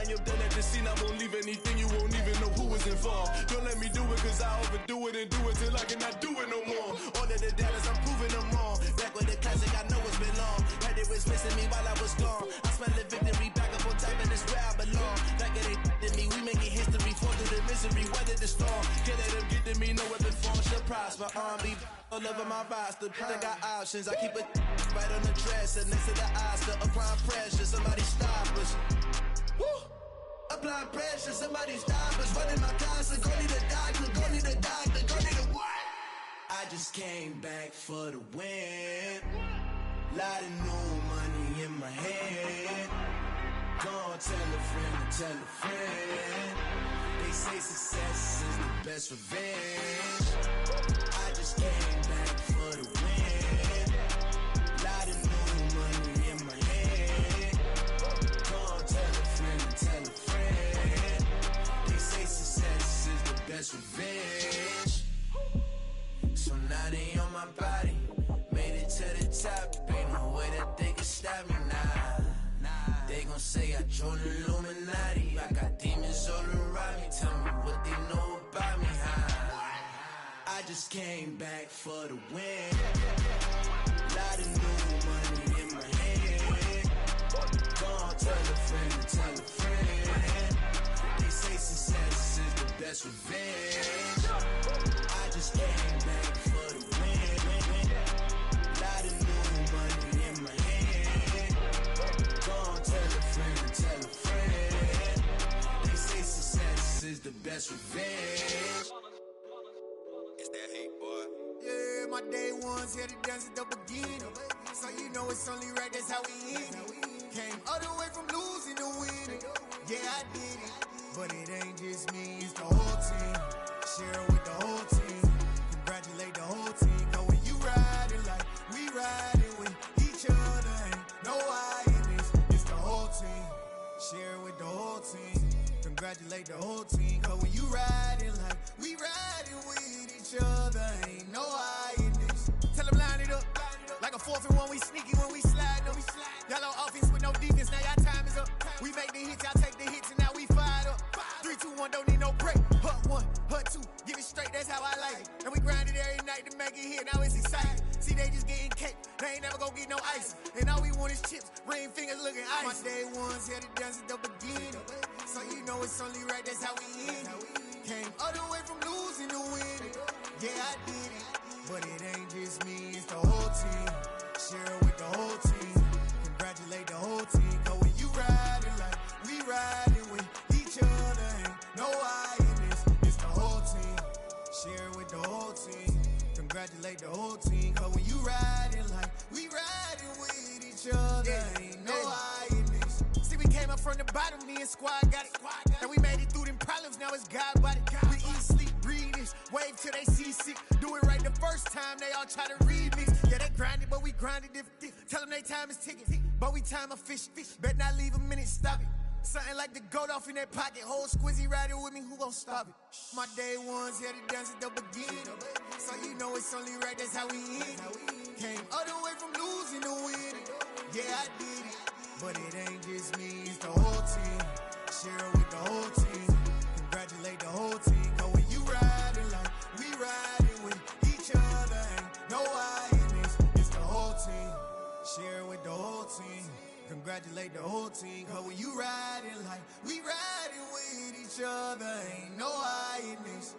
you're done at the scene, I won't leave anything, you won't even know who was involved. Don't let me do it, cause I overdo it and do it till I cannot do it no more. All of the doubters, I'm proving them wrong. Back with the classic, I know it's been long. Heard it was missing me while I was gone. I smell the victory, back up on top, and it's where I belong. Like it ain't to me, we making history, fall through the misery, weather the storm. Can't let them get to me, no weapon form should prosper. Be all over my roster, I got options. I keep it right on the dresser, next to the Oscar. Applying pressure, somebody stop us. Woo! Applying pressure, somebody stop us. Running my concert, go need a doctor, go need a doctor, go need a what? I just came back for the win. Lot of new money in my hand. Go on, tell a friend, tell a friend. They say success is the best revenge. I just came back for the win. Lot of new money in my hand. Go on, tell a friend, they say success is the best revenge. So now they on my body, made it to the top. Ain't no way that they can stop me now. They gon' say I joined the Illuminati. I got demons all around me, tell me what they know about me, I just came back for the win. Lot of new money in my hand. Go on, tell a friend, they say success is the best revenge. I just came back for the win. Lot of new money in my hand. Go on, tell a friend, they say success is the best revenge. It's that hate, boy. Yeah, my day ones here to dance at the beginning. So you know it's only right, that's how we end it. Came all the way from losing to winning. Yeah, I did it, but it ain't just me, it's the whole team. Share it with the whole team. Congratulate the whole team. Cause when you riding like we riding with each other, ain't no I in this, it's the whole team. Share it with the whole team. Congratulate the whole team. Cause when you riding like we riding with each other, ain't no I in this. Tell them line it up, like a 4th and 1, we sneaky when we slide them. Y'all on offense with no defense, now y'all time is up. We make the hits, y'all take the hits, and now we fired up. 3, 2, 1, don't need no break. Hut 1, hut 2, give it straight, that's how I like it. And we grind it every night to make it hit, now it's exciting. See, they just getting cake, they ain't never gonna get no ice. And all we want is chips, ring fingers looking ice. My day ones here to dance at the beginning. So you know it's only right, that's how we end it. Came all the way from losing to winning. Yeah, I did it, but it ain't just me, it's the whole team. Share it with the whole team. Congratulate the whole team. Cause when you riding like we riding with each other, ain't no I in this, it's the whole team. Share it with the whole team. Congratulate the whole team. Cause when you riding like we riding with each other, ain't no I in this. See, we came up from the bottom, me and squad got it. And we made it through them problems, now it's God body. We eat, sleep, breathe this, wave till they see sick. Do it right the first time, they all try to remix. Yeah, they grinded, but we grinded different. Tell them they time is ticking, but we time a fish. Bet not leave a minute, stop it. Something like the goat off in that pocket. Whole squizzy riding with me, who gon' stop it? My day ones here to dance at the beginning. So you know it's only right, that's how we end it. Came all the way from losing to winning. Yeah, I did it, but it ain't just me, it's the whole team. Share it with the whole team. Congratulate the whole team. Cause when you riding like we riding with each other, ain't no I in this, it's the whole team. Share it with the whole team. Congratulate the whole team. Cause when you riding like we riding with each other, ain't no I in this.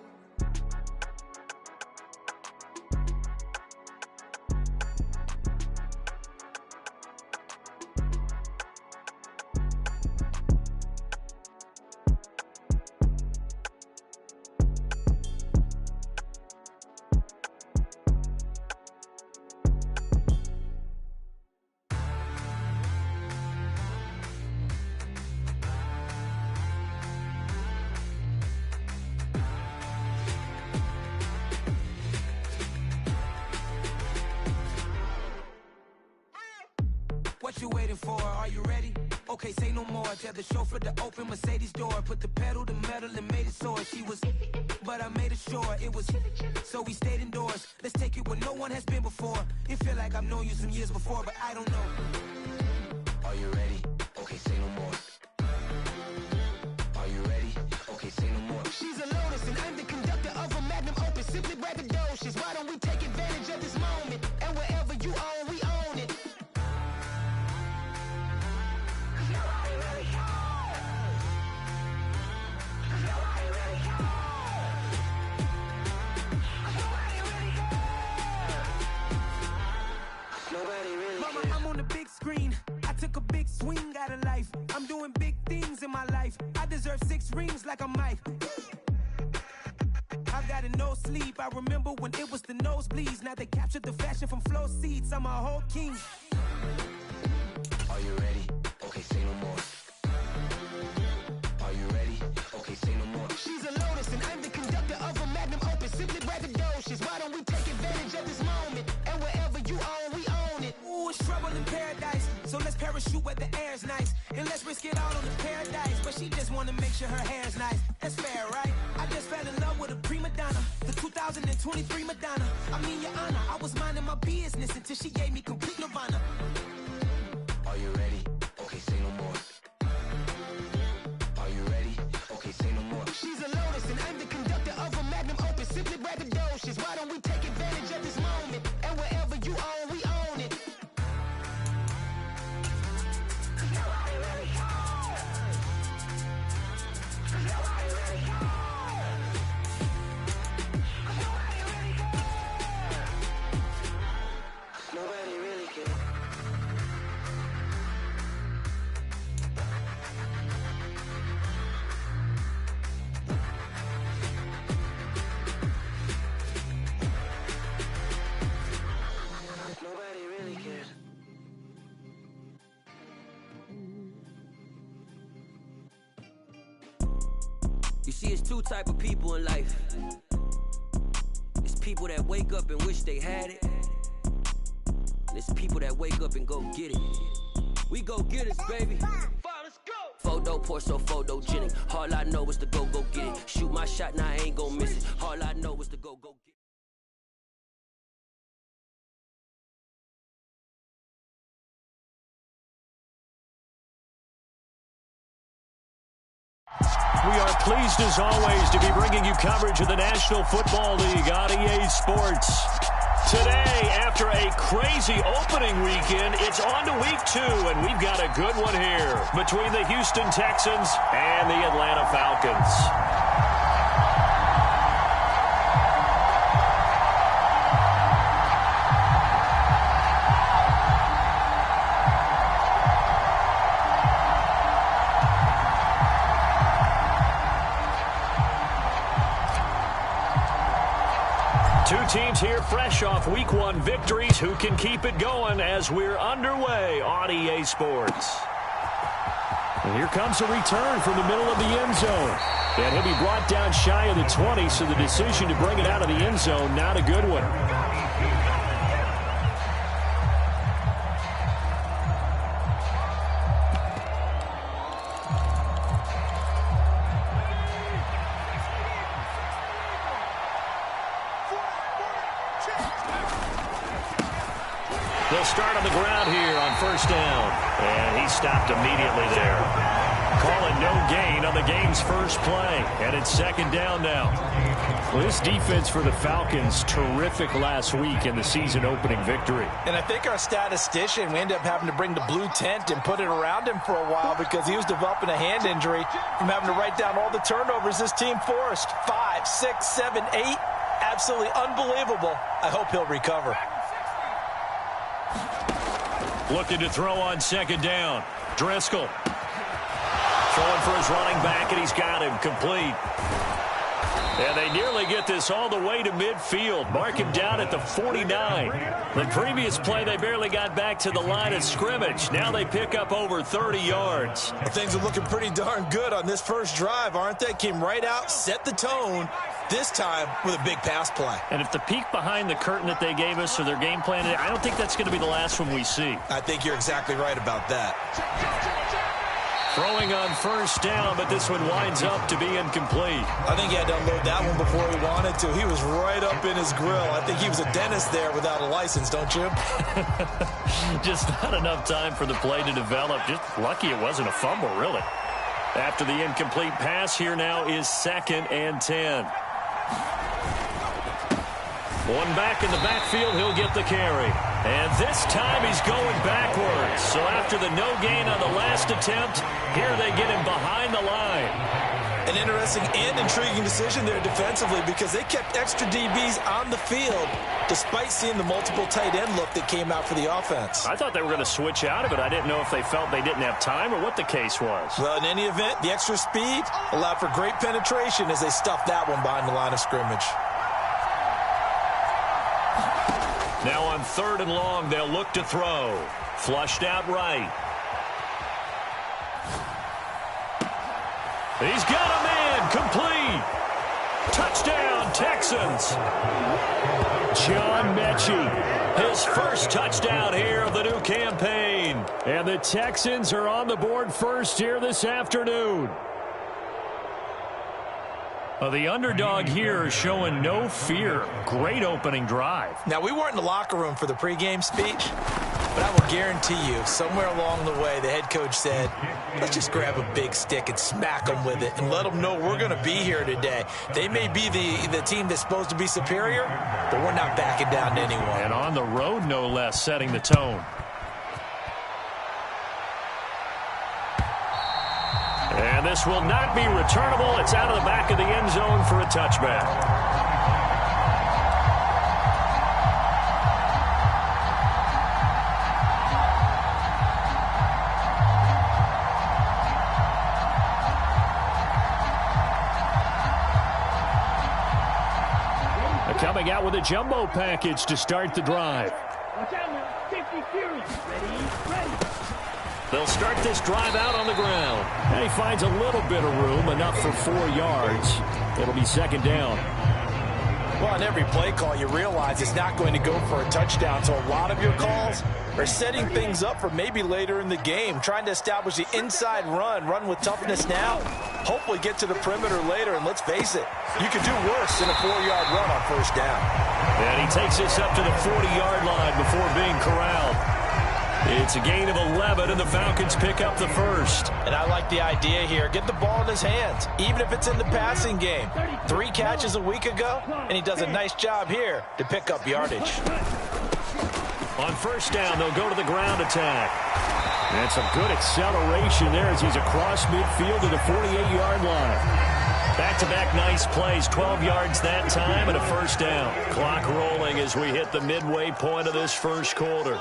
What you waiting for? Are you ready? Okay, say no more. Tell the chauffeur to open Mercedes door. Put the pedal to metal and made it soar. She was, but I made it sure it was. So we stayed indoors. Let's take it where no one has been before. It feel like I've known you some years before, but I don't know. Are you ready? Okay, say no more. She's a lotus and I'm the conductor of a magnum opus. Simply braggadocious. Why don't we take advantage of this moment? And wherever you own, we own it. Nobody really cares. Nobody really cares. Nobody really cares. Nobody really cares. Mama, I'm on the big screen. I took a big swing out of life. I'm doing big things in my life. I deserve 6 rings like I'm Mike. I've got a no sleep. I remember when it was the nosebleeds. Now they captured the fashion from flow seats. I'm a whole king. Are you ready? Okay, say no more. Are you ready? Okay, say no more. She's a lotus and I'm the conductor of a magnum opus. Simply braggadocious. Why don't we take advantage of this moment? And wherever you own, we own it. Ooh, it's trouble in paradise. So let's parachute where the air's nice. And let's risk it all on the paradise. But she just wanna make sure her hair's nice. That's fair, right? I just fell in love with a prima donna. The 2023 Madonna. I mean, your honor, I was minding my business until she gave me complete nirvana. Are you ready? Okay, say no more. Are you ready? Okay, say no more. She's a lotus and I'm the conductor of a magnum opus. Simply braggadocious. Why don't we take advantage of this moment? And wherever you own, we own it. Nobody really cares. Nobody really cares. Nobody really cares. Nobody really cares. Nobody really cares. You see, it's 2 type of people in life. It's people that wake up and wish they had it. And it's people that wake up and go get it. We go get it, baby. Let's go. Photo poor, so photogenic. All I know is to go get it. Shoot my shot, now I ain't gon' miss it. All I know is to go get it. We are pleased, as always, to be bringing you coverage of the National Football League on EA Sports. Today, after a crazy opening weekend, it's on to week 2, and we've got a good one here between the Houston Texans and the Atlanta Falcons. Two teams here fresh off Week 1 victories. Who can keep it going as we're underway on EA Sports? And here comes a return from the middle of the end zone. And he'll be brought down shy of the 20, so the decision to bring it out of the end zone, not a good one. They'll start on the ground here on first down. And he stopped immediately there. Call it no gain on the game's first play. And it's second down now. Well, this defense for the Falcons, terrific last week in the season opening victory. And I think our statistician, we ended up having to bring the blue tent and put it around him for a while because he was developing a hand injury from having to write down all the turnovers this team forced. 5, 6, 7, 8. Absolutely unbelievable. I hope he'll recover. Looking to throw on second down. Driscoll. Throwing for his running back, and he's got him complete. And they nearly get this all the way to midfield. Mark him down at the 49. The previous play, they barely got back to the line of scrimmage. Now they pick up over 30 yards. Well, things are looking pretty darn good on this first drive, aren't they? Came right out, set the tone, this time with a big pass play. And if the peek behind the curtain that they gave us or their game plan, I don't think that's going to be the last one we see. I think you're exactly right about that. Throwing on first down, but this one winds up to be incomplete. I think he had to unload that one before he wanted to. He was right up in his grill. I think he was a dentist there without a license, don't you? Just not enough time for the play to develop. Just lucky it wasn't a fumble, really. After the incomplete pass, here now is 2nd and 10. One back in the backfield, he'll get the carry. And this time he's going backwards. So after the no gain on the last attempt, here they get him behind the line. An interesting and intriguing decision there defensively because they kept extra DBs on the field despite seeing the multiple tight end look that came out for the offense. I thought they were going to switch out of it. I didn't know if they felt they didn't have time or what the case was. Well, in any event, the extra speed allowed for great penetration as they stuffed that one behind the line of scrimmage. Now on 3rd and long, they'll look to throw. Flushed out right. He's got a man, complete. Touchdown, Texans. John Mechie, his first touchdown here of the new campaign. And the Texans are on the board first here this afternoon. The underdog here is showing no fear. Great opening drive. Now, we weren't in the locker room for the pregame speech, but I will guarantee you, somewhere along the way, the head coach said, let's just grab a big stick and smack them with it and let them know we're going to be here today. They may be the team that's supposed to be superior, but we're not backing down to anyone. And on the road, no less, setting the tone. And this will not be returnable. It's out of the back of the end zone for a touchback. Coming out with a jumbo package to start the drive. They'll start this drive out on the ground. And he finds a little bit of room, enough for 4 yards. It'll be 2nd down. Well, on every play call, you realize it's not going to go for a touchdown. So a lot of your calls are setting things up for maybe later in the game, trying to establish the inside run with toughness now. Hopefully get to the perimeter later, and let's face it, you could do worse than a 4-yard run on 1st down. And he takes this up to the 40-yard line before being corralled. It's a gain of 11, and the Falcons pick up the first. And I like the idea here. Get the ball in his hands, even if it's in the passing game. 3 catches a week ago, and he does a nice job here to pick up yardage. On 1st down, they'll go to the ground attack. And some good acceleration there as he's across midfield to the 48-yard line. Back-to-back nice plays, 12 yards that time, and a 1st down. Clock rolling as we hit the midway point of this first quarter.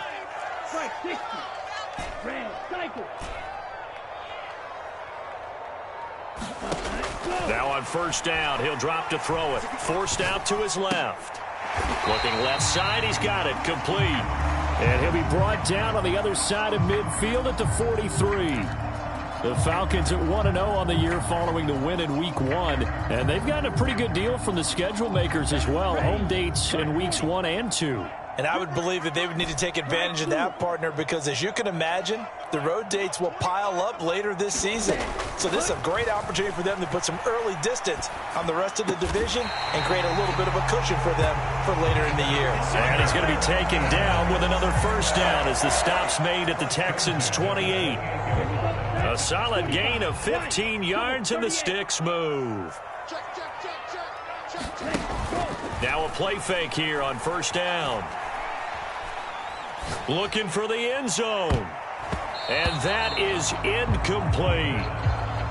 Now on 1st down, he'll drop to throw it. Forced out to his left. Looking left side, he's got it, complete. And he'll be brought down on the other side of midfield at the 43. The Falcons at 1-0 on the year following the win in Week 1. And they've gotten a pretty good deal from the schedule makers as well. Home dates in Weeks 1 and 2. And I would believe that they would need to take advantage of that, partner, because as you can imagine, the road dates will pile up later this season. So this is a great opportunity for them to put some early distance on the rest of the division and create a little bit of a cushion for them for later in the year. And he's going to be taken down with another 1st down as the stop's made at the Texans' 28. A solid gain of 15 yards and the sticks move. Now a play fake here on 1st down. Looking for the end zone. And that is incomplete.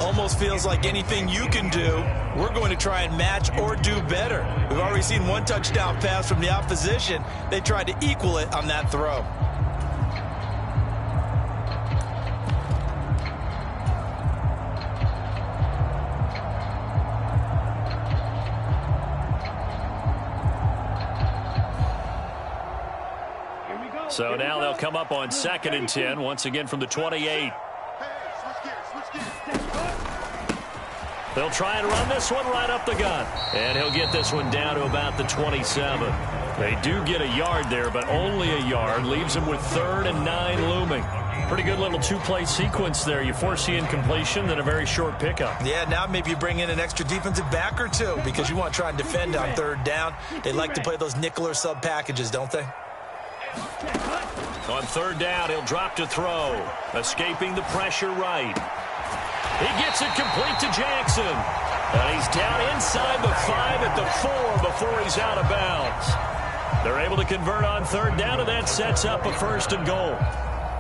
Almost feels like anything you can do, we're going to try and match or do better. We've already seen 1 touchdown pass from the opposition. They tried to equal it on that throw. So now they'll come up on 2nd and 10, once again from the 28. They'll try and run this one right up the gut. And he'll get this one down to about the 27. They do get a yard there, but only a yard. Leaves them with 3rd and 9 looming. Pretty good little 2-play sequence there. You force the incompletion, then a very short pickup. Yeah, now maybe you bring in an extra defensive back or 2 because you want to try and defend on 3rd down. They like to play those nickel or sub packages, don't they? On 3rd down, he'll drop to throw. Escaping the pressure right. He gets it complete to Jackson. And he's down inside the 5 at the 4 before he's out of bounds. They're able to convert on third down, and that sets up a 1st and goal.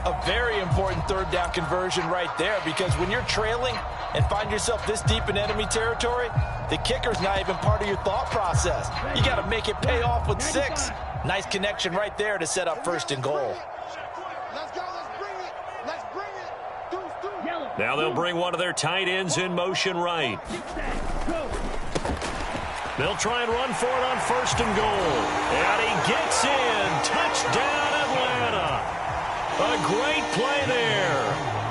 A very important third down conversion right there, because when you're trailing and find yourself this deep in enemy territory, the kicker's not even part of your thought process. You got to make it pay off with 6. Nice connection right there to set up 1st and goal. Let's go, let's bring it. Let's bring it. Now they'll bring one of their tight ends in motion right. They'll try and run for it on 1st and goal. And he gets in. Touchdown, Atlanta. A great play there.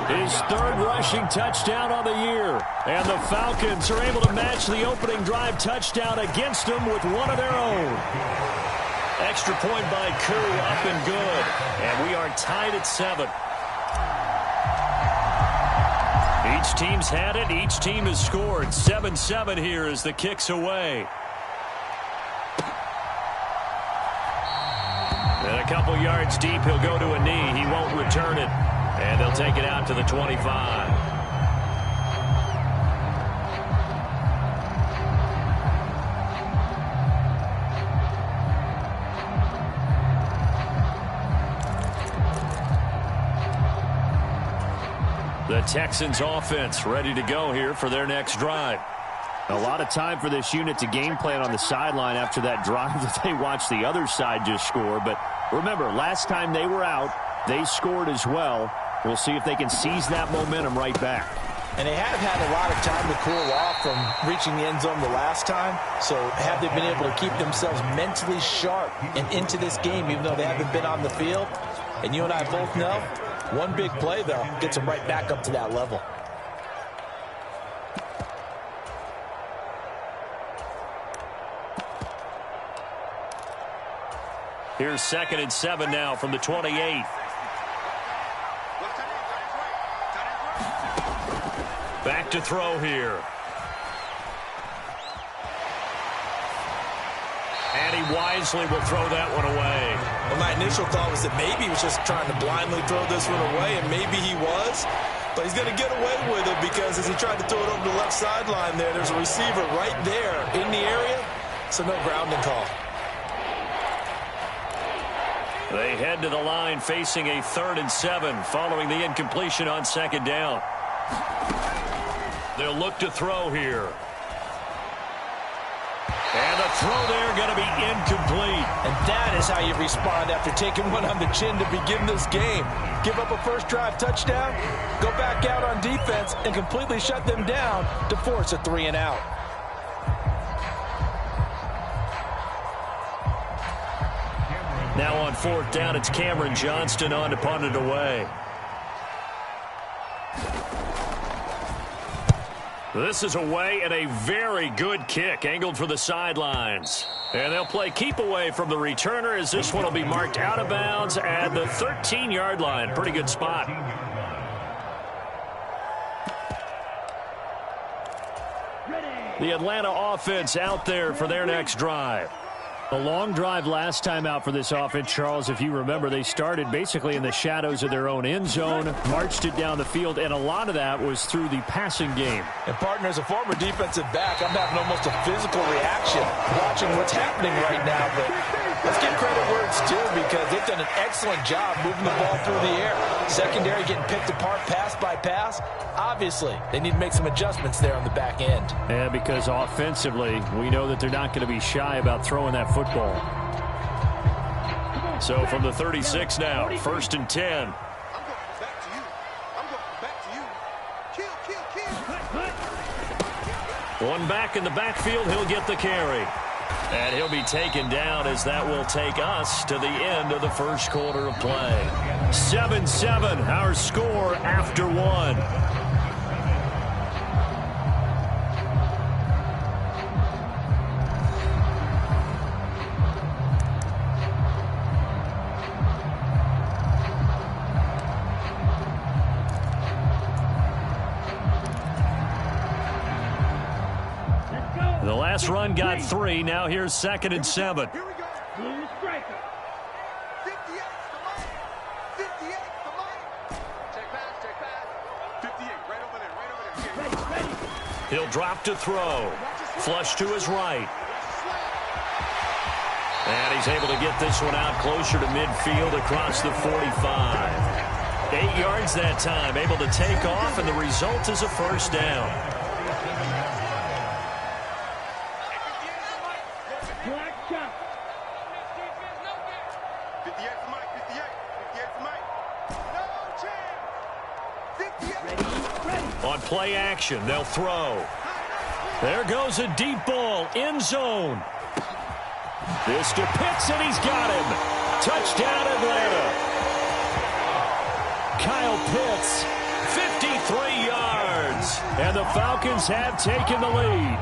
His 3rd rushing touchdown on the year. And the Falcons are able to match the opening drive touchdown against them with one of their own. Extra point by Koo, up and good. And we are tied at 7. Each team's had it. Each team has scored. 7-7 here as the kick's away. And a couple yards deep, he'll go to a knee. He won't return it. And they'll take it out to the 25. The Texans offense ready to go here for their next drive. A lot of time for this unit to game plan on the sideline after that drive that they watched the other side just score. But remember, last time they were out, they scored as well. We'll see if they can seize that momentum right back. And they have had a lot of time to cool off from reaching the end zone the last time. So have they been able to keep themselves mentally sharp and into this game, even though they haven't been on the field? And you and I both know, one big play, though, gets them right back up to that level. Here's 2nd and 7 now from the 28. Back to throw here. And he wisely will throw that one away. Well, my initial thought was that maybe he was just trying to blindly throw this one away, and maybe he was. But he's going to get away with it because as he tried to throw it over the left sideline there's a receiver right there in the area, so no grounding call. They head to the line facing a 3rd and 7 following the incompletion on 2nd down. They'll look to throw here. And the throw there going to be incomplete. And that is how you respond after taking one on the chin to begin this game. Give up a first drive touchdown, go back out on defense, and completely shut them down to force a 3 and out. Now on 4th down, it's Cameron Johnston on to punt it away. This is away and a very good kick angled for the sidelines. And they'll play keep away from the returner as this one will be marked out of bounds at the 13-yard line. Pretty good spot. The Atlanta offense out there for their next drive. A long drive last time out for this offense, Charles. If you remember, they started basically in the shadows of their own end zone, marched it down the field, and a lot of that was through the passing game. And, partner, as a former defensive back, I'm having almost a physical reaction watching what's happening right now. But let's give credit where it's due because they've done an excellent job moving the ball through the air. Secondary getting picked apart pass by pass. Obviously, they need to make some adjustments there on the back end. Yeah, because offensively, we know that they're not going to be shy about throwing that football. So from the 36 now, 1st and 10. I'm going back to you. I'm going back to you. Kill. One back in the backfield, he'll get the carry. And he'll be taken down as that will take us to the end of the first quarter of play. 7-7, our score after 1. The last run got 3. Now here's 2nd and 7. Here we go. Blue striker. 58, come on. 58, come on. Check pass, check pass. 58, right over there, right over there. He'll drop to throw. Flush to his right. And he's able to get this one out closer to midfield across the 45. 8 yards that time, able to take off, and the result is a first down. On play action, they'll throw. There goes a deep ball, end zone. This to Pitts, and he's got him. Touchdown, Atlanta. Kyle Pitts, 53 yards. And the Falcons have taken the lead.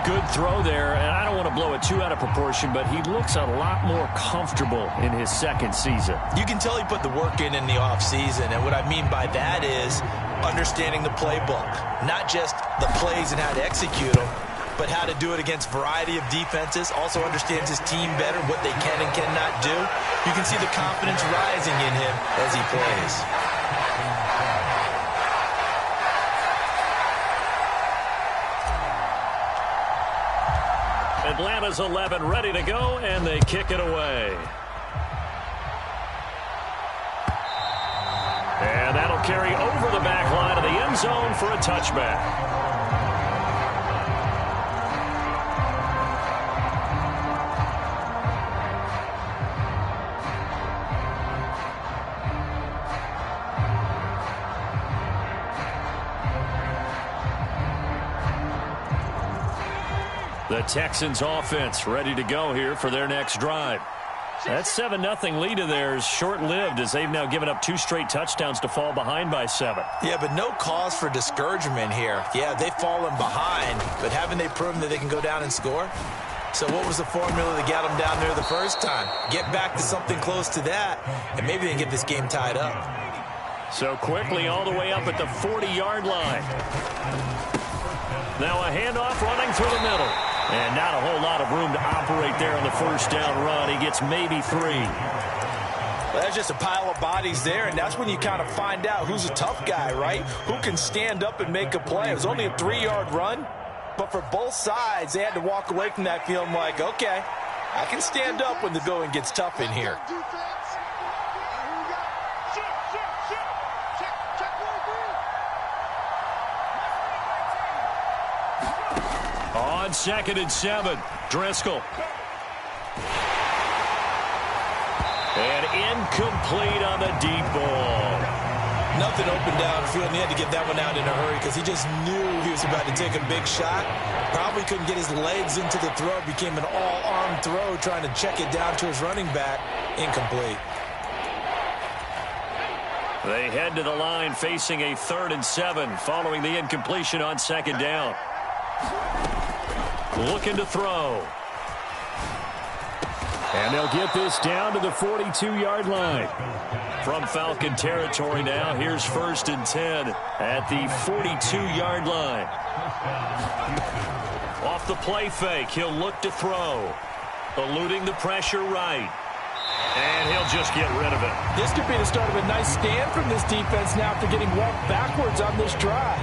Good throw there, and I don't want to blow it too out of proportion, but he looks a lot more comfortable in his second season. You can tell he put the work in the offseason, and what I mean by that is understanding the playbook. Not just the plays and how to execute them, but how to do it against a variety of defenses. Also understands his team better, what they can and cannot do. You can see the confidence rising in him as he plays. Atlanta's 11 ready to go, and they kick it away. And that'll carry over the back line of the end zone for a touchback. The Texans offense ready to go here for their next drive. That 7-0 lead of theirs short-lived as they've now given up 2 straight touchdowns to fall behind by 7. Yeah, but no cause for discouragement here. Yeah, they've fallen behind, but haven't they proven that they can go down and score? So what was the formula that got them down there the first time? Get back to something close to that, and maybe they can get this game tied up. So quickly all the way up at the 40-yard line. Now a handoff running through the middle. And not a whole lot of room to operate there on the first down run. He gets maybe 3. Well, that's just a pile of bodies there, and that's when you kind of find out who's a tough guy, right? Who can stand up and make a play. It was only a 3-yard run, but for both sides, they had to walk away from that feeling like, okay, I can stand up when the going gets tough in here. On 2nd and 7, Driscoll. And incomplete on the deep ball. Nothing open downfield, and he had to get that one out in a hurry because he just knew he was about to take a big shot. Probably couldn't get his legs into the throw. Became an all-arm throw trying to check it down to his running back. Incomplete. They head to the line facing a 3rd and 7 following the incompletion on 2nd down. Looking to throw. And they'll get this down to the 42-yard line. From Falcon territory now, here's 1st and 10 at the 42-yard line. Off the play fake, he'll look to throw. Eluding the pressure right. And he'll just get rid of it. This could be the start of a nice stand from this defense now after getting walked backwards on this drive.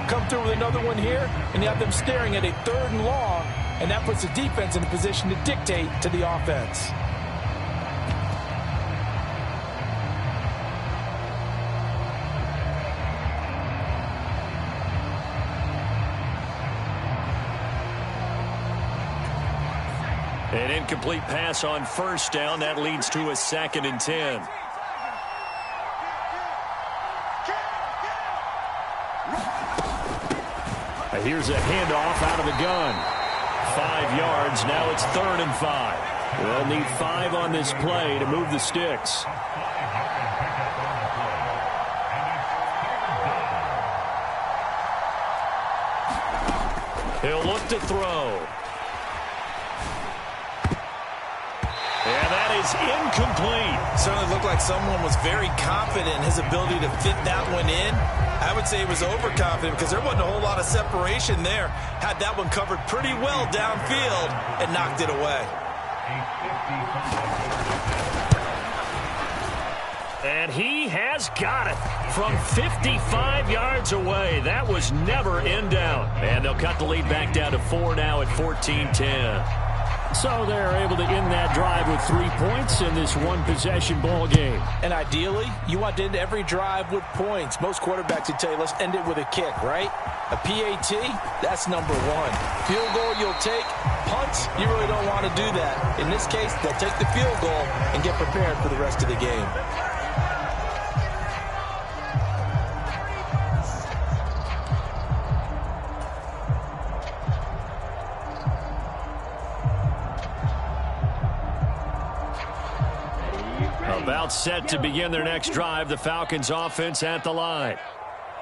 Come through with another one here, and you have them staring at a 3rd and long, and that puts the defense in a position to dictate to the offense. An incomplete pass on 1st down. That leads to a 2nd and 10. Here's a handoff out of the gun. 5 yards. Now it's 3rd and 5. They'll need 5 on this play to move the sticks. He'll look to throw. And that is incomplete. Certainly looked like someone was very confident in his ability to fit that one in. I would say he was overconfident because there wasn't a whole lot of separation there. Had that one covered pretty well downfield and knocked it away. And he has got it from 55 yards away. That was never in doubt. And they'll cut the lead back down to 4 now at 14-10. So they're able to end that drive with 3 points in this one-possession ball game. And ideally, you want to end every drive with points. Most quarterbacks would tell you, let's end it with a kick, right? A PAT, that's number one. Field goal you'll take. Punts, you really don't want to do that. In this case, they'll take the field goal and get prepared for the rest of the game. About set to begin their next drive, the Falcons offense at the line.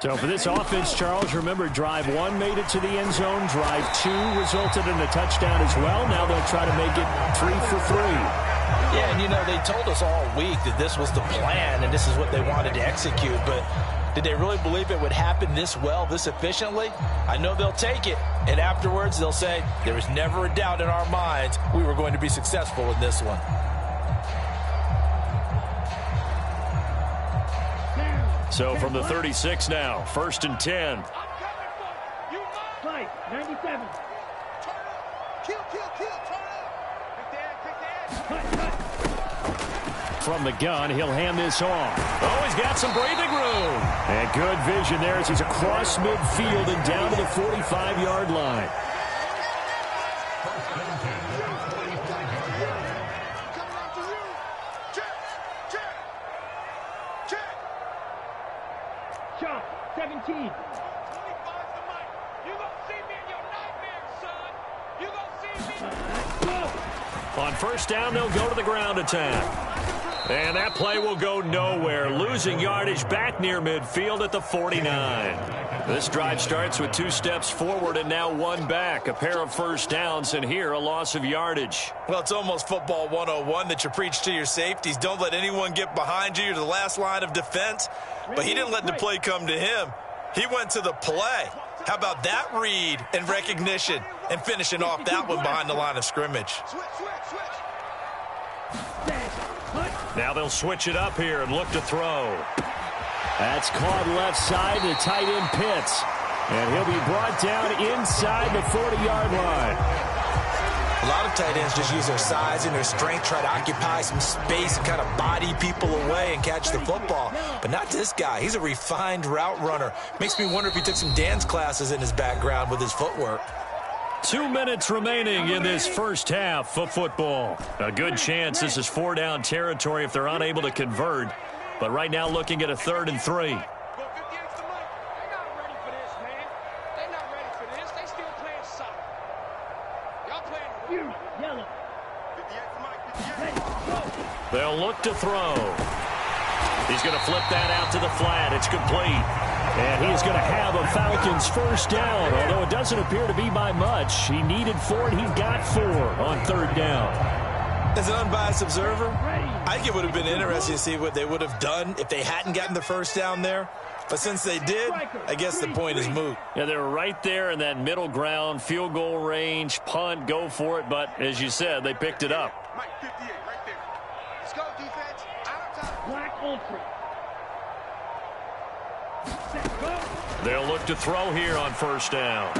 So for this offense, Charles, remember, drive 1 made it to the end zone. Drive 2 resulted in a touchdown as well. Now they'll try to make it 3 for 3. Yeah, and you know, they told us all week that this was the plan and this is what they wanted to execute. But did they really believe it would happen this well, this efficiently? I know they'll take it. And afterwards, they'll say, there was never a doubt in our minds we were going to be successful in this one. So from the 36 now, 1st and 10. Fight, 97. From the gun, he'll hand this off. Oh, he's got some breathing room. And good vision there as he's across midfield and down to the 45-yard line. Shot, 17. You gonna see me in your nightmares, son. You gonna see me. On 1st down, they'll go to the ground attack. And that play will go nowhere. Losing yardage back near midfield at the 49. This drive starts with 2 steps forward and now 1 back. A pair of 1st downs, and here a loss of yardage. Well, it's almost football 101 that you preach to your safeties. Don't let anyone get behind you. You're the last line of defense. But he didn't let the play come to him. He went to the play. How about that read and recognition and finishing off that one behind the line of scrimmage? Now they'll switch it up here and look to throw. That's caught left side to tight end Pitts. And he'll be brought down inside the 40-yard line. A lot of tight ends just use their size and their strength, try to occupy some space and kind of body people away and catch the football. But not this guy. He's a refined route runner. Makes me wonder if he took some dance classes in his background with his footwork. 2 minutes remaining in this first half of football. A good chance this is 4-down territory if they're unable to convert. But right now looking at a 3rd and 3. They'll look to throw. He's going to flip that out to the flat. It's complete. And he's going to have a Falcons 1st down, although it doesn't appear to be by much. He needed 4, and he got 4 on 3rd down. As an unbiased observer, I think it would have been interesting to see what they would have done if they hadn't gotten the 1st down there. But since they did, I guess the point is moot. Yeah, they were right there in that middle ground, field goal range, punt, go for it. But as you said, they picked it up. Mike 58 right there. Let's go, defense. Out of time. Black Ultra. They'll look to throw here on 1st down.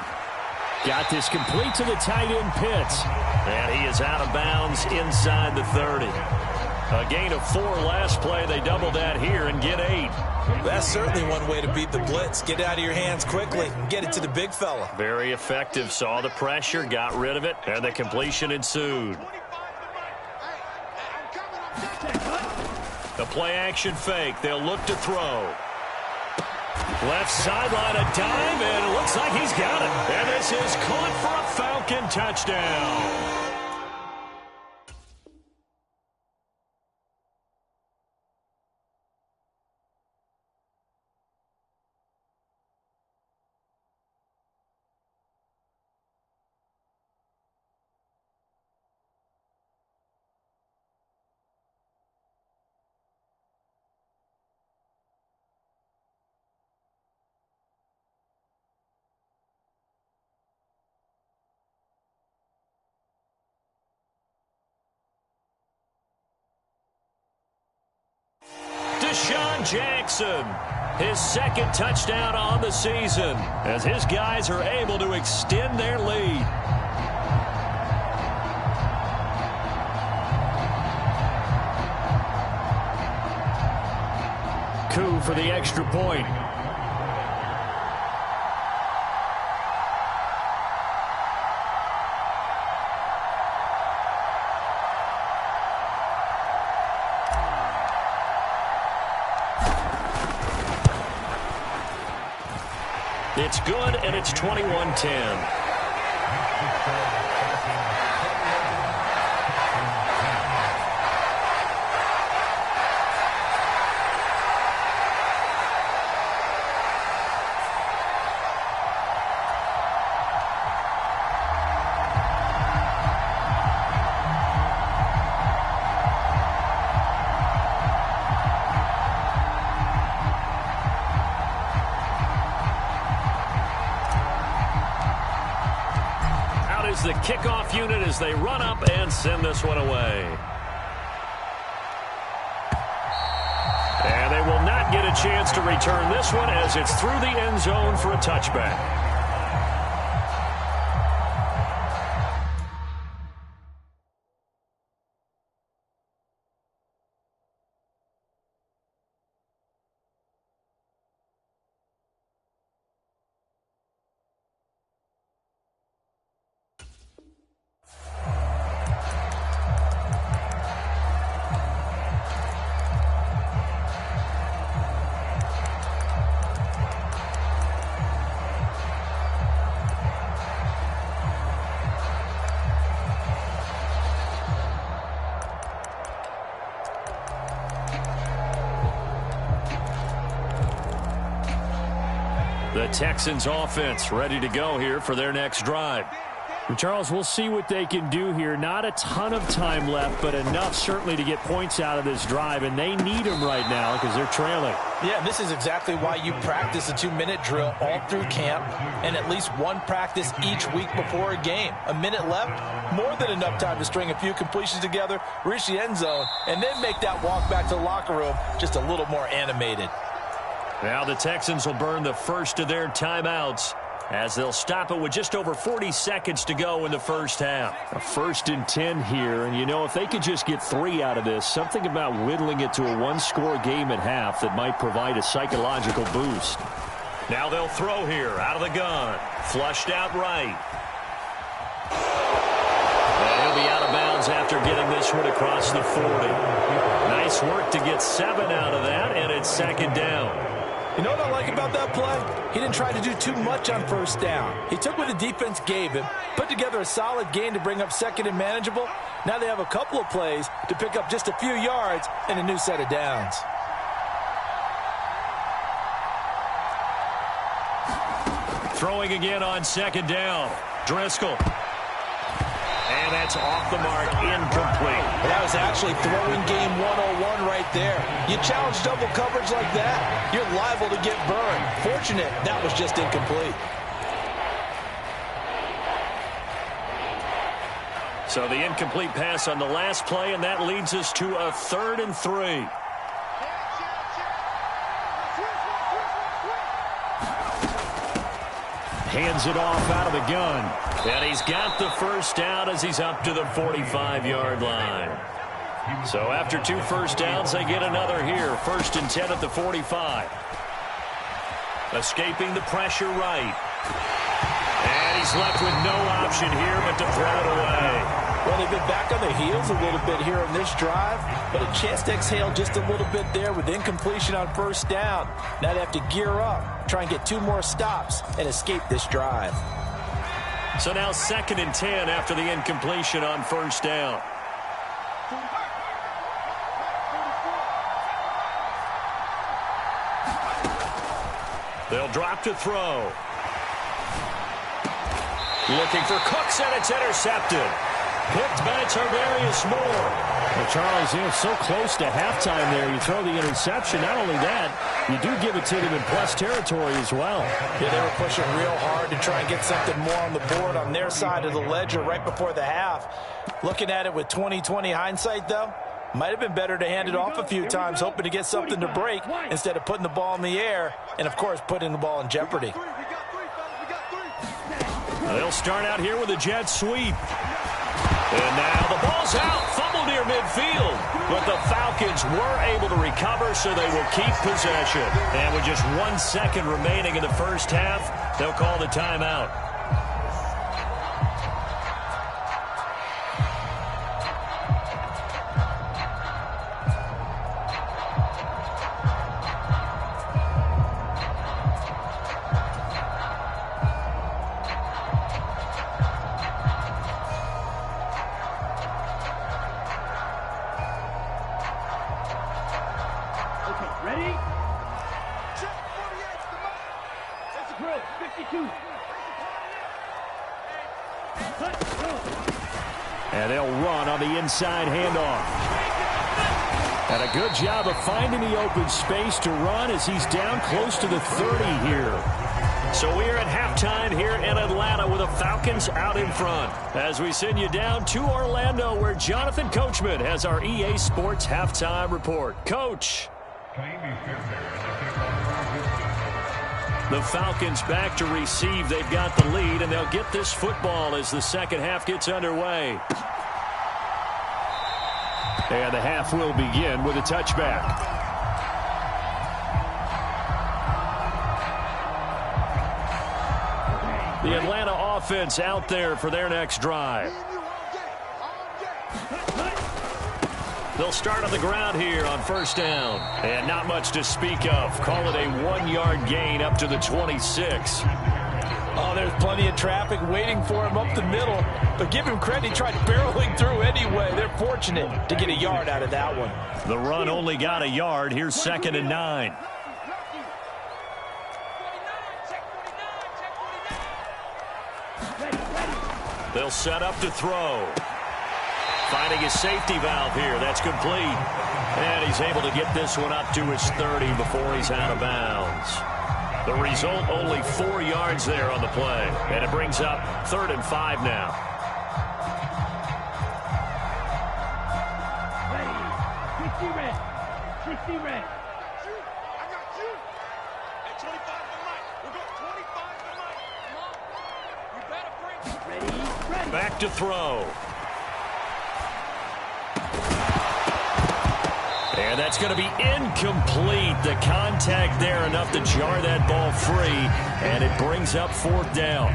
Got this complete to the tight end Pitts. And he is out of bounds inside the 30. A gain of 4 last play. They double that here and get 8. That's certainly one way to beat the blitz. Get out of your hands quickly and get it to the big fella. Very effective. Saw the pressure, got rid of it, and the completion ensued. The play action fake. They'll look to throw. Left sideline, a dive, and it looks like he's got it. And this is caught for a Falcon touchdown. Deshaun Jackson, his second touchdown on the season, as his guys are able to extend their lead. Coup for the extra point. It's good, and it's 21-10. The kickoff unit as they run up and send this one away. And they will not get a chance to return this one as it's through the end zone for a touchback. The Texans offense ready to go here for their next drive. Charles, we'll see what they can do here. Not a ton of time left, but enough certainly to get points out of this drive, and they need them right now because they're trailing. Yeah, this is exactly why you practice a 2-minute drill all through camp and at least one practice each week before a game. A minute left, more than enough time to string a few completions together, reach the end zone, and then make that walk back to the locker room just a little more animated. Now the Texans will burn the first of their timeouts as they'll stop it with just over 40 seconds to go in the first half. A 1st and 10 here, and you know, if they could just get 3 out of this, something about whittling it to a 1-score game at half that might provide a psychological boost. Now they'll throw here out of the gun. Flushed out right. And he'll be out of bounds after getting this one across the 40. Nice work to get 7 out of that, and it's 2nd down. You know what I like about that play? He didn't try to do too much on 1st down. He took what the defense gave him, put together a solid game to bring up 2nd and manageable. Now they have a couple of plays to pick up just a few yards and a new set of downs. Throwing again on 2nd down. Driscoll. And that's off the mark, incomplete. That was actually throwing game 101 right there. You challenge double coverage like that, you're liable to get burned. Fortunate that was just incomplete. So the incomplete pass on the last play, and that leads us to a 3rd and 3. Hands it off out of the gun. And he's got the first down as he's up to the 45-yard line. So after 2 first downs, they get another here. 1st and 10 at the 45. Escaping the pressure right. And he's left with no option here but to throw it away. Well, they've been back on the heels a little bit here in this drive, but a chance to exhale just a little bit there with incompletion on 1st down. Now they have to gear up, try and get 2 more stops, and escape this drive. So now 2nd and 10 after the incompletion on 1st down. They'll drop to throw. Looking for Cooks, and it's intercepted. Picked by Tarvarius Moore. Well, Charles, you know, so close to halftime there. You throw the interception. Not only that, you do give it to them in plus territory as well. Yeah, they were pushing real hard to try and get something more on the board on their side of the ledger right before the half. Looking at it with 20/20 hindsight, though, Might have been better to hand it off a few times, hoping to get something to break instead of putting the ball in the air and, of course, putting the ball in jeopardy. They'll start out here with a jet sweep. And now the ball's out, fumble near midfield. But the Falcons were able to recover, so they will keep possession. And with just 1 second remaining in the first half, they'll call the timeout. Ready? Check 52. And they'll run on the inside handoff. And a good job of finding the open space to run as he's down close to the 30 here. So we are at halftime here in Atlanta with the Falcons out in front. As we send you down to Orlando, where Jonathan Coachman has our EA Sports halftime report. Coach. The Falcons back to receive. They've got the lead, and they'll get this football as the second half gets underway. And the half will begin with a touchback. The Atlanta offense out there for their next drive. They'll start on the ground here on first down. And not much to speak of. Call it a 1-yard gain up to the 26. Oh, there's plenty of traffic waiting for him up the middle. But give him credit, he tried barreling through anyway. They're fortunate to get a yard out of that one. The run only got a yard. Here's 2nd and 9. They'll set up to throw. Finding his safety valve here. That's complete. And he's able to get this one up to his 30 before he's out of bounds. The result, only 4 yards there on the play. And it brings up 3rd and 5 now. Ready. 60 red. 60 red. I got you. At 25 to Mike. We'll go 25 to Mike. Come on. You better bring. Ready. Back to throw. And that's going to be incomplete. The contact there enough to jar that ball free, and it brings up 4th down.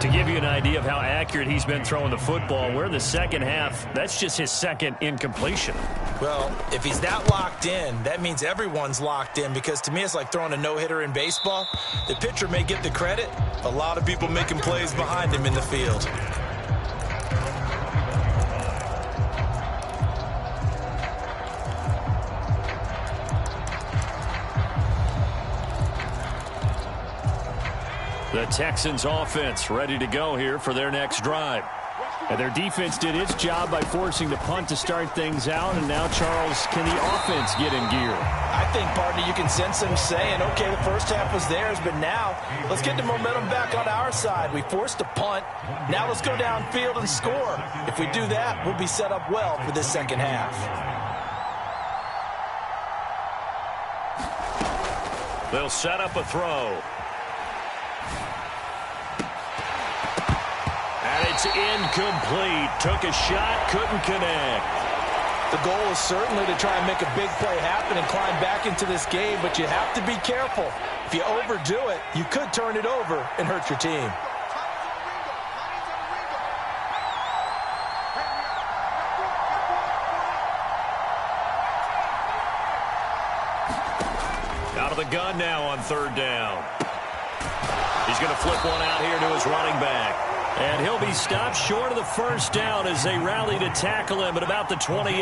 To give you an idea of how accurate he's been throwing the football, we're in the second half. That's just his 2nd incompletion. Well, if he's that locked in, that means everyone's locked in, because to me it's like throwing a no-hitter in baseball. The pitcher may get the credit. A lot of people making plays behind him in the field. The Texans offense ready to go here for their next drive. And their defense did its job by forcing the punt to start things out. And now, Charles, can the offense get in gear? I think, partner, you can sense them saying, okay, the first half was theirs, but now let's get the momentum back on our side. We forced a punt. Now let's go downfield and score. If we do that, we'll be set up well for this second half. They'll set up a throw. And it's incomplete. Took a shot, couldn't connect. The goal is certainly to try and make a big play happen and climb back into this game, but you have to be careful. If you overdo it, you could turn it over and hurt your team. Out of the gun now on 3rd down. He's going to flip one out here to his running back. And he'll be stopped short of the first down as they rally to tackle him at about the 28.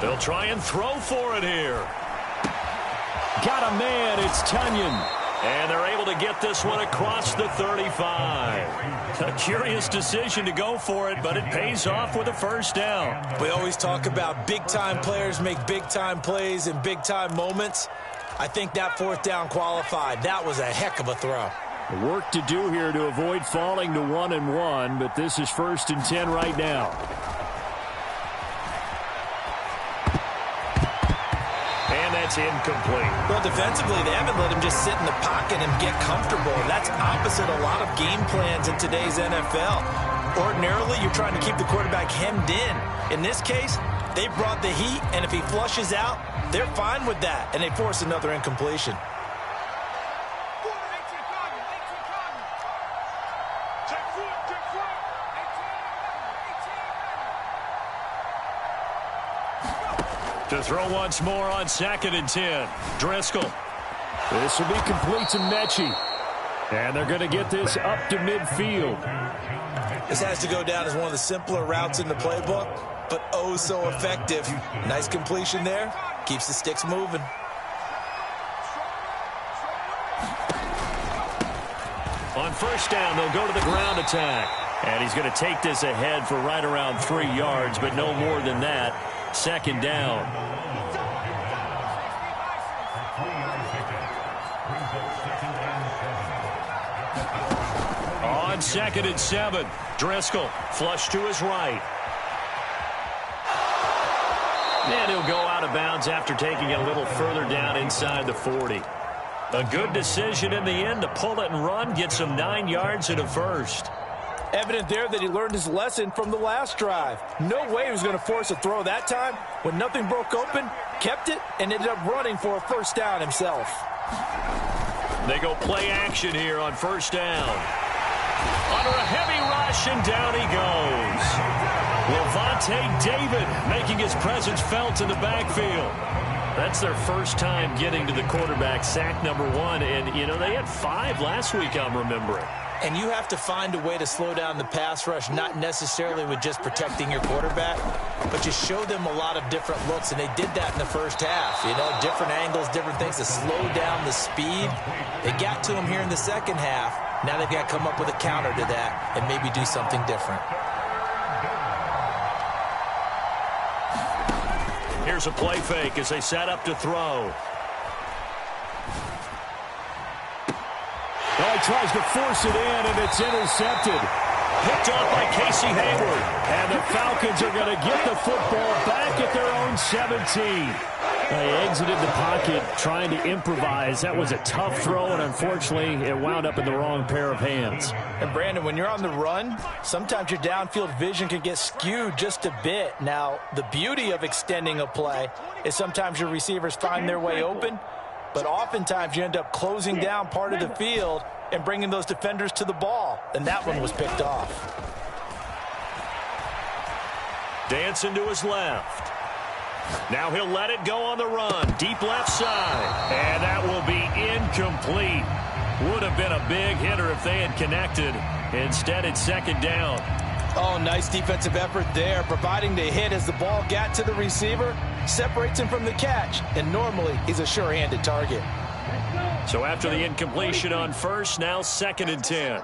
They'll try and throw for it here. Got a man, it's Tunyon. And they're able to get this one across the 35. A curious decision to go for it, but it pays off with a first down. We always talk about big-time players make big-time plays in big-time moments. I think that 4th down qualified. That was a heck of a throw. Work to do here to avoid falling to 1-1, but this is 1st and 10 right now. That's incomplete. Well, defensively, they haven't let him just sit in the pocket and get comfortable. That's opposite a lot of game plans in today's NFL. Ordinarily, you're trying to keep the quarterback hemmed in. In this case, they brought the heat, and if he flushes out, they're fine with that, and they force another incompletion. To throw once more on 2nd and 10. Driscoll. This will be complete to Mechie. And they're going to get this up to midfield. This has to go down as one of the simpler routes in the playbook, but oh so effective. Nice completion there. Keeps the sticks moving. On 1st down, they'll go to the ground attack. And he's going to take this ahead for right around 3 yards, but no more than that. 2nd down. On 2nd and 7, Driscoll flush to his right. And he'll go out of bounds after taking it a little further down inside the 40. A good decision in the end to pull it and run, get some 9 yards and a first. Evident there that he learned his lesson from the last drive. No way he was going to force a throw that time. When nothing broke open, kept it, and ended up running for a 1st down himself. They go play action here on 1st down. Under a heavy rush, and down he goes. Levante David making his presence felt in the backfield. That's their first time getting to the quarterback, sack number 1. And, you know, they had 5 last week, I'm remembering. And you have to find a way to slow down the pass rush, not necessarily with just protecting your quarterback, but you show them a lot of different looks, and they did that in the 1st half. You know, different angles, different things to slow down the speed. They got to him here in the 2nd half. Now they've got to come up with a counter to that and maybe do something different. Here's a play fake as they set up to throw. Well, he tries to force it in, and it's intercepted. Picked off by Casey Hayward. And the Falcons are going to get the football back at their own 17. They exited the pocket trying to improvise. That was a tough throw, and unfortunately, it wound up in the wrong pair of hands. And, Brandon, when you're on the run, sometimes your downfield vision can get skewed just a bit. Now, the beauty of extending a play is sometimes your receivers find their way open, but oftentimes you end up closing down part of the field and bringing those defenders to the ball. And that one was picked off. Dancing to his left. Now he'll let it go on the run. Deep left side. And that will be incomplete. Would have been a big hitter if they had connected. Instead, it's 2nd down. Oh, nice defensive effort there, providing the hit as the ball got to the receiver, separates him from the catch, and normally he's a sure-handed target. So after the incompletion on 1st, now 2nd and 10.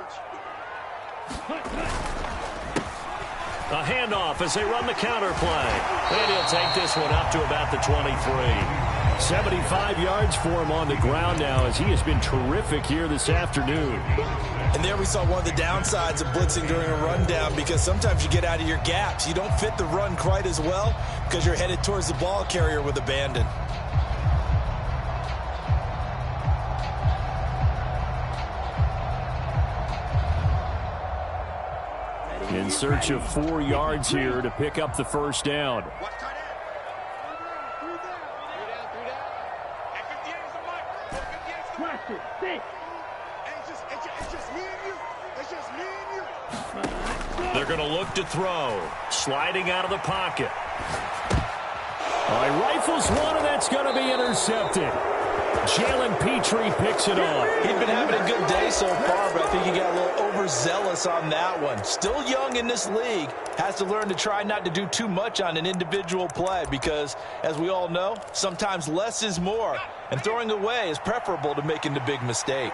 A handoff as they run the counter play. And he'll take this one up to about the 23. 75 yards for him on the ground now as he has been terrific here this afternoon. And there we saw one of the downsides of blitzing during a rundown, because sometimes you get out of your gaps. You don't fit the run quite as well because you're headed towards the ball carrier with abandon. In search of 4 yards here to pick up the 1st down. They're going to look to throw. Sliding out of the pocket. All right, rifles one, and that's going to be intercepted. Jalen Petrie picks it off. He's been having a good day so far, but I think he got a little overzealous on that one. Still young in this league. Has to learn to try not to do too much on an individual play because, as we all know, sometimes less is more. And throwing away is preferable to making the big mistake.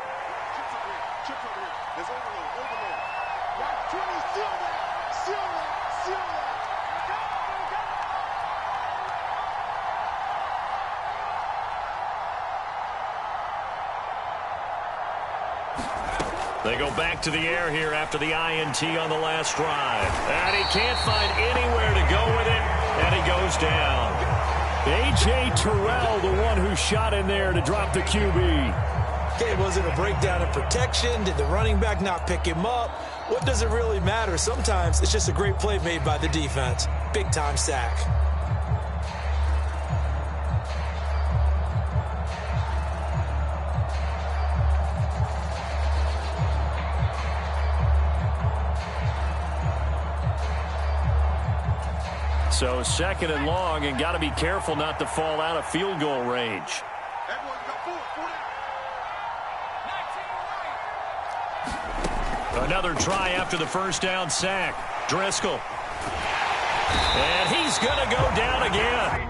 They go back to the air here after the INT on the last drive. And he can't find anywhere to go with it, and he goes down. A.J. Terrell, the one who shot in there to drop the QB. Okay, was it a breakdown in protection? Did the running back not pick him up? What does it really matter? Sometimes it's just a great play made by the defense. Big-time sack. So 2nd and long, and got to be careful not to fall out of field goal range. Another try after the first down sack. Driscoll. And he's going to go down again.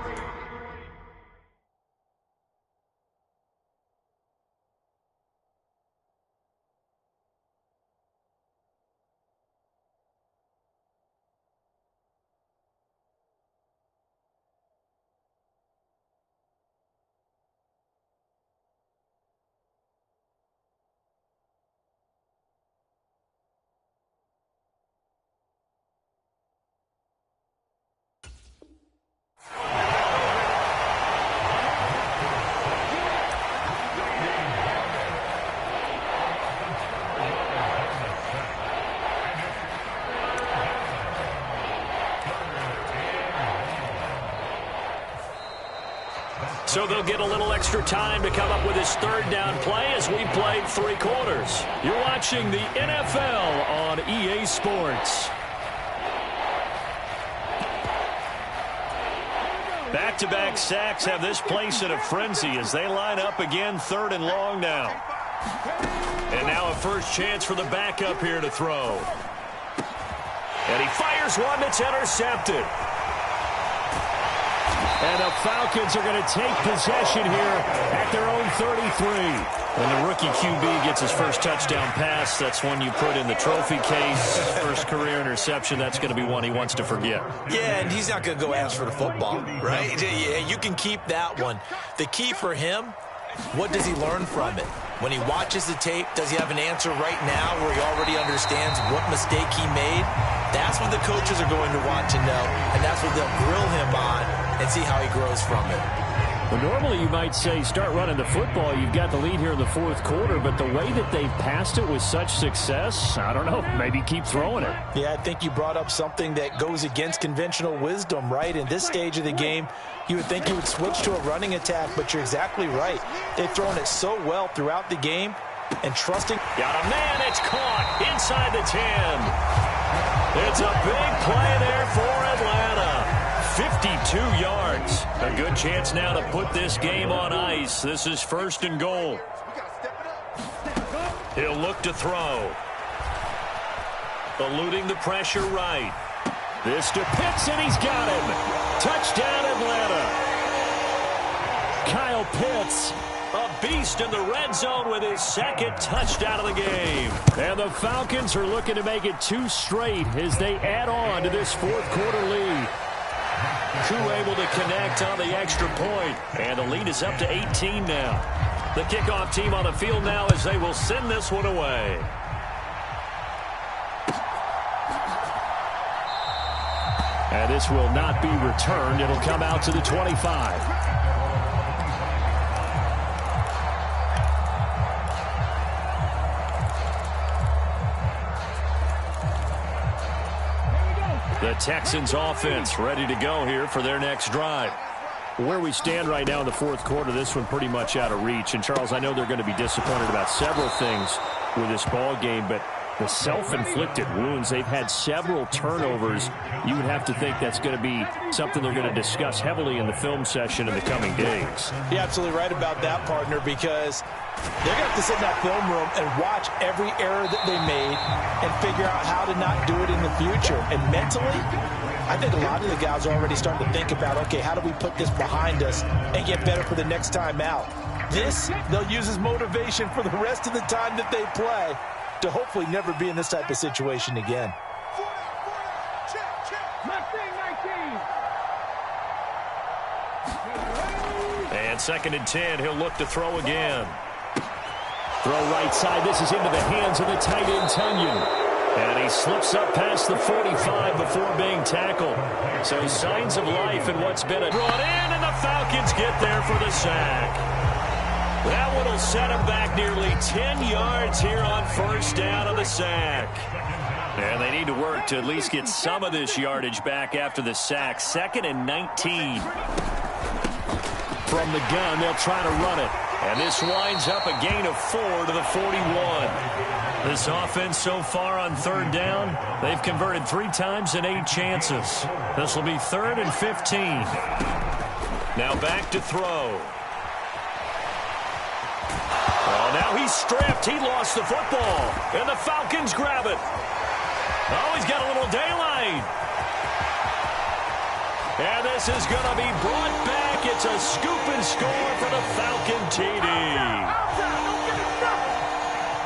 So they'll get a little extra time to come up with his 3rd down play as we played 3 quarters. You're watching the NFL on EA Sports. Back-to-back sacks have this place in a frenzy as they line up again 3rd and long now. And now a first chance for the backup here to throw. And he fires one that's intercepted. And the Falcons are going to take possession here at their own 33. When the rookie QB gets his first touchdown pass, that's one you put in the trophy case. First career interception, that's going to be one he wants to forget. Yeah, and he's not going to go ask for the football, right? Yeah, you can keep that one. The key for him, what does he learn from it? When he watches the tape, does he have an answer right now where he already understands what mistake he made? That's what the coaches are going to want to know, and that's what they'll grill him on and see how he grows from it. Well, normally you might say start running the football. You've got the lead here in the 4th quarter, but the way that they've passed it with such success, I don't know, maybe keep throwing it. Yeah, I think you brought up something that goes against conventional wisdom, right? In this stage of the game, you would think you would switch to a running attack, but you're exactly right. They've thrown it so well throughout the game and trusting. Got a man, it's caught inside the 10. It's a big play there for Atlanta. 52 yards. A good chance now to put this game on ice. This is 1st and goal. He'll look to throw. Eluding the pressure right. This to Pitts, and he's got him. Touchdown, Atlanta. Kyle Pitts, a beast in the red zone with his 2nd touchdown of the game. And the Falcons are looking to make it 2 straight as they add on to this 4th quarter lead. Koo able to connect on the extra point. And the lead is up to 18 now. The kickoff team on the field now as they will send this one away. And this will not be returned. It'll come out to the 25. The Texans offense ready to go here for their next drive. Where we stand right now in the 4th quarter, this one pretty much out of reach. And, Charles, I know they're going to be disappointed about several things with this ball game, but the self-inflicted wounds, they've had several turnovers. You would have to think that's going to be something they're going to discuss heavily in the film session in the coming days. You're absolutely right about that, partner, because they're going to have to sit in that film room and watch every error that they made and figure out how to not do it in the future. And mentally, I think a lot of the guys are already starting to think about, okay, how do we put this behind us and get better for the next time out? This, they'll use as motivation for the rest of the time that they play to hopefully never be in this type of situation again. And 2nd and 10, he'll look to throw again. Throw right side. This is into the hands of the tight end, Tunyon. And he slips up past the 45 before being tackled. So signs of life in what's been brought in, and the Falcons get there for the sack. That one will set him back nearly 10 yards here on first down on the sack. And they need to work to at least get some of this yardage back after the sack. 2nd and 19. From the gun, they'll try to run it. And this winds up a gain of 4 to the 41. This offense so far on 3rd down, they've converted 3 times in 8 chances. This will be 3rd and 15. Now back to throw. Oh, now he's stripped. He lost the football. And the Falcons grab it. Oh, he's got a little daylight. And this is going to be brought back. It's a scoop and score for the Falcon TD.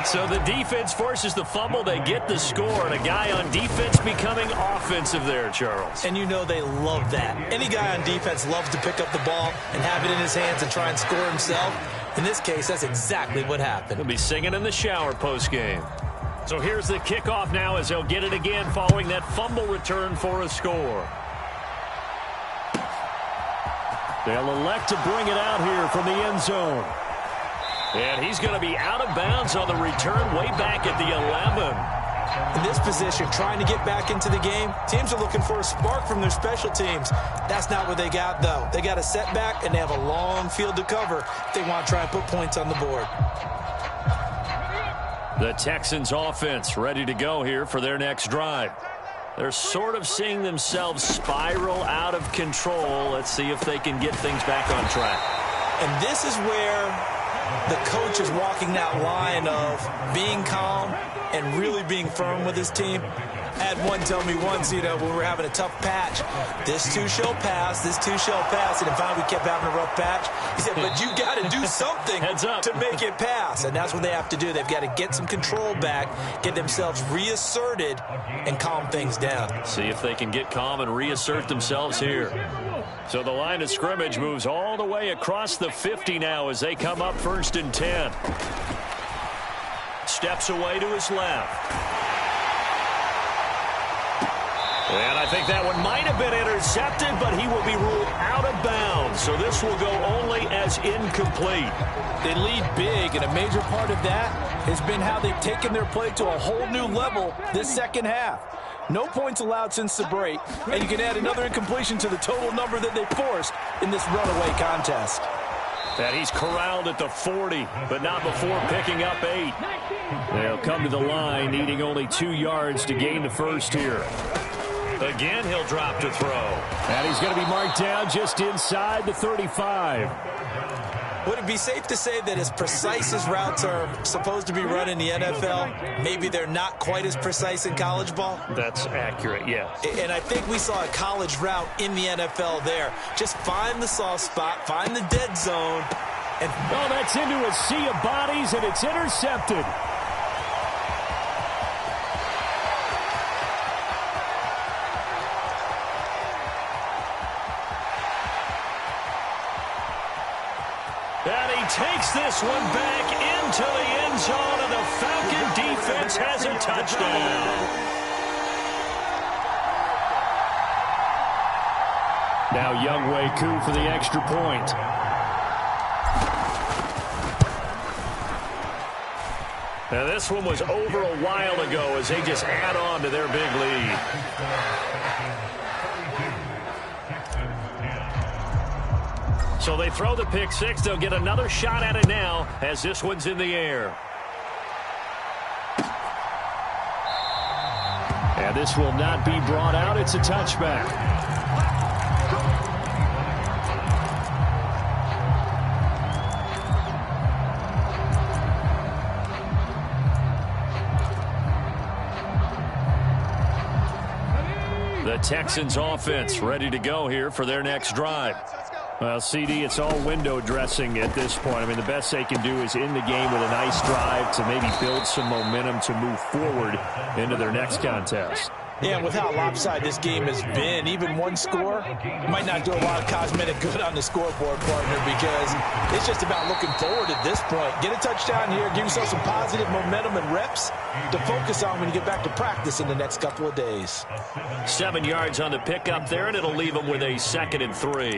So the defense forces the fumble. They get the score, and a guy on defense becoming offensive there, Charles. And you know they love that. Any guy on defense loves to pick up the ball and have it in his hands and try and score himself. In this case, that's exactly what happened. He'll be singing in the shower postgame. So here's the kickoff now as they'll get it again following that fumble return for a score. They'll elect to bring it out here from the end zone. And he's going to be out of bounds on the return way back at the 11. In this position, trying to get back into the game, teams are looking for a spark from their special teams. That's not what they got, though. They got a setback, and they have a long field to cover if they want to try and put points on the board. The Texans offense ready to go here for their next drive. They're sort of seeing themselves spiral out of control. Let's see if they can get things back on track. And this is where the coach is walking that line of being calm and really being firm with his team. I had one tell me once, when we were having a tough patch, this too shall pass, this too shall pass. And finally we kept having a rough patch. He said, but you got to do something to make it pass. And that's what they have to do. They've got to get some control back, get themselves reasserted, and calm things down. See if they can get calm and reassert themselves here. So the line of scrimmage moves all the way across the 50 now as they come up 1st and 10. Steps away to his left. And I think that one might have been intercepted, but he will be ruled out of bounds. So this will go only as incomplete. They lead big, and a major part of that has been how they've taken their play to a whole new level this second half. No points allowed since the break, and you can add another incompletion to the total number that they forced in this runaway contest. And he's corralled at the 40, but not before picking up 8. They'll come to the line, needing only 2 yards to gain the first here. Again, he'll drop to throw. And he's going to be marked down just inside the 35. Would it be safe to say that as precise as routes are supposed to be run in the NFL, maybe they're not quite as precise in college ball? That's accurate, yes. And I think we saw a college route in the NFL there. Just find the soft spot, find the dead zone. And oh, that's into a sea of bodies, and it's intercepted. And he takes this one back into the end zone, and the Falcon defense has a touchdown. Now wk2 for the extra point. Now this one was over a while ago as they just add on to their big lead. So they throw the pick six. They'll get another shot at it now as this one's in the air. And this will not be brought out. It's a touchback. The Texans offense ready to go here for their next drive. Well, CD, it's all window dressing at this point. I mean, the best they can do is in the game with a nice drive to maybe build some momentum to move forward into their next contest. Yeah, and with how lopsided this game has been, even one score might not do a lot of cosmetic good on the scoreboard, partner, because it's just about looking forward at this point. Get a touchdown here, give yourself some positive momentum and reps to focus on when you get back to practice in the next couple of days. 7 yards on the pickup there, and it'll leave them with a 2nd and 3.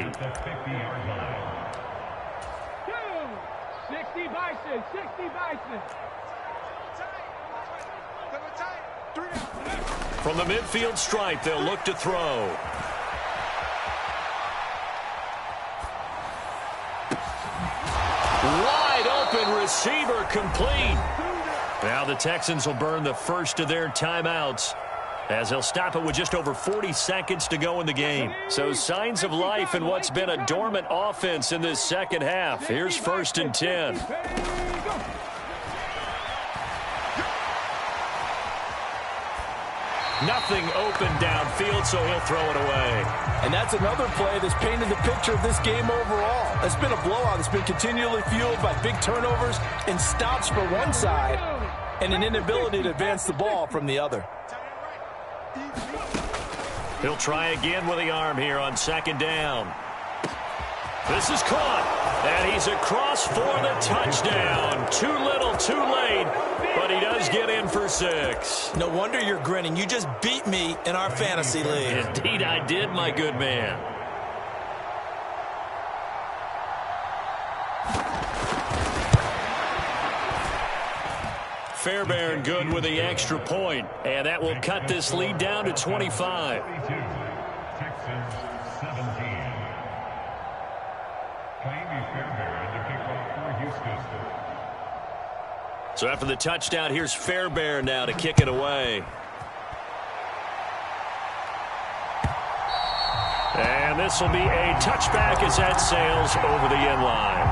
60 Bison, 60 Bison. From the midfield stripe, they'll look to throw. Wide open receiver complete. Now the Texans will burn the first of their timeouts, as they'll stop it with just over 40 seconds to go in the game. So signs of life in what's been a dormant offense in this second half. Here's 1st and 10. Nothing open downfield, so he'll throw it away. And that's another play that's painted the picture of this game overall. It's been a blowout. It's been continually fueled by big turnovers and stops for one side and an inability to advance the ball from the other. He'll try again with the arm here on 2nd down. This is caught, and he's across for the touchdown. Too little, too late, but he does get in for 6. No wonder you're grinning. You just beat me in our fantasy league. Indeed I did, my good man. Fairbairn good with the extra point, and that will cut this lead down to 25. Texans 17. So after the touchdown, here's Fairbairn now to kick it away. And this will be a touchback as that sails over the end line.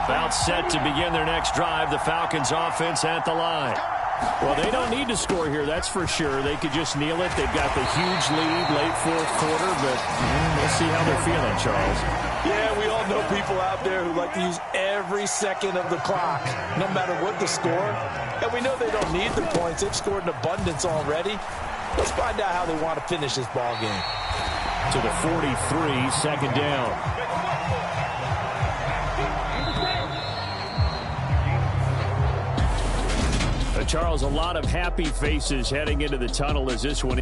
About set to begin their next drive, the Falcons offense at the line. Well, they don't need to score here, that's for sure. They could just kneel it. They've got the huge lead late 4th quarter, but we'll see how they're feeling, Charles. Yeah, we all know people out there who like to use every second of the clock, no matter what the score. And we know they don't need the points. They've scored in abundance already. Let's find out how they want to finish this ball game. To the 43, 2nd down. Charles, a lot of happy faces heading into the tunnel as this one.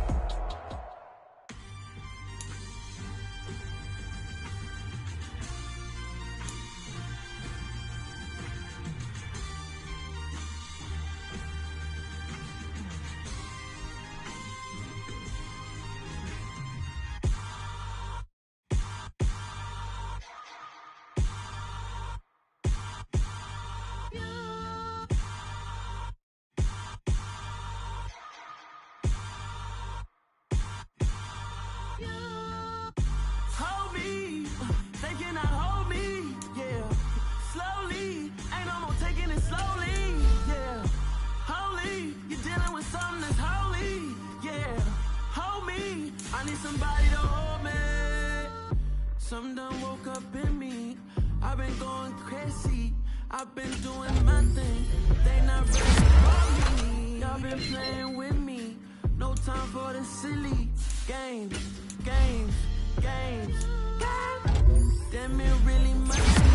Something done woke up in me. I've been going crazy. I've been doing my thing. They not ready for me. Y'all been playing with me. No time for the silly games, games, games, games. Damn, it really must be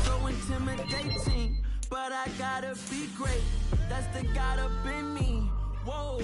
so intimidating. But I gotta be great. That's the God up in me. Whoa.